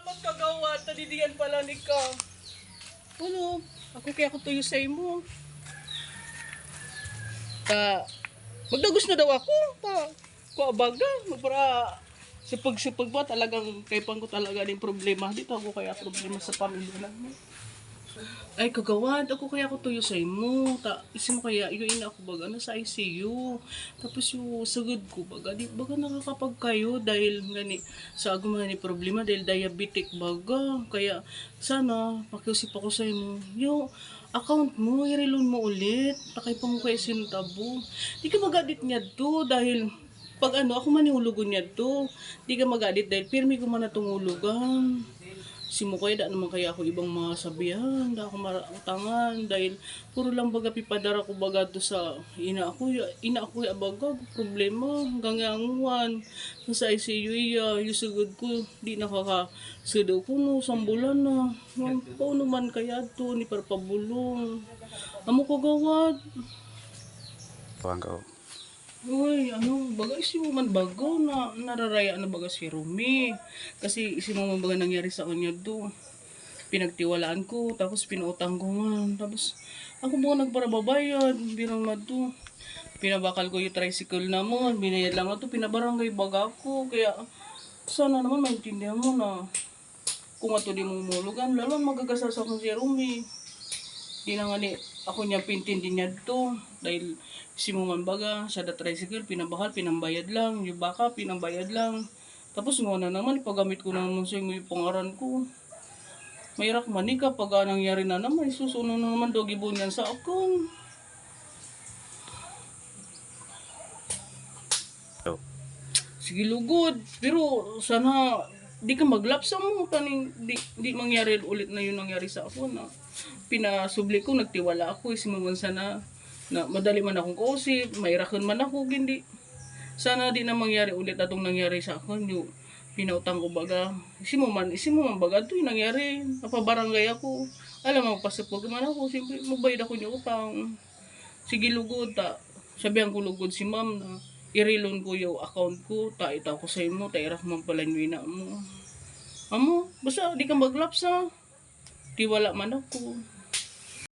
Pagkagawa, tadidiyan pala ni ka. Ano? Ako kaya ako tuyo sa imo. Magdagos na daw ako. Kuabaga. Para sipag-sipag ba talagang kaipan ko talaga ng problema. Dito ako kaya problema sa pamilya namin. Ay, kagawad. Ako kaya ako tuyo sa imo. Isin mo kaya, yung ina ako baga na sa ICU. Tapos yung sagad ko baga, di baga nakakapag kayo dahil gani sa aguma ni problema dahil diabetic baga. Kaya sana pakiusip ako sa imo. Yung account mo, i-reloan mo ulit. Takay pa mo kayo sinutabo. Di ka magadit niya to dahil pag ano, ako manihulugon niya to. Di ka magadit dahil pirmi ko man na tungulugan. Simukay da naman kaya ako ibang mga sabihan, da ako maratangan dahil puro lang baga pipadara ko baga to sa ina ako ya baga problema hanggang yanguan sa ICU iya yung sugod ko di nakakasudo ko no sambulan na paano man kaya to ni parpabulong amo ko gawad. Bangko. Uy, ano, baga isi mo man bago na nararaya na baga si Rumi. Kasi isi mo man baga nangyari sa kanya do. Pinagtiwalaan ko, tapos pinuutang ko man. Tapos ako mo nagparababayad, birang na do. Pinabakal ko yung tricycle naman, binayad lang ito, pinabarangay baga ko. Kaya sana naman maintindihan mo na kung ato di mong mulugan, lalo magagasas ako si Rumi. Di na nga ni ako niya pintindi niya to dahil simuman baga sa da tricycle pinabakal pinambayad lang yung baka pinambayad lang tapos nga na naman ipagamit ko naman sa yung pangaran ko mayrak man ka pag nangyari na naman isusunod na naman dogi bunyan sa akong sige lugod pero sana di ka maglapsa mo taning di mangyari ulit na yun nangyari sa ako na pinasubli ko nagtiwala ako isimuman sana na madali man akong kausip mayrakon man ako hindi sana di na mangyari ulit atong nangyari sa akin yung pinautang ko baga isimuman baga ito yung nangyari napabarangay ako alam mo pasapog man ako siyempre magbayad ako yung utang sige lugod sabihan ko lugod si ma'am na i-reloan ko yung account ko itaw ko sa imo irak man pala yung ina mo amo basta di ka maglapsa tiwala man ako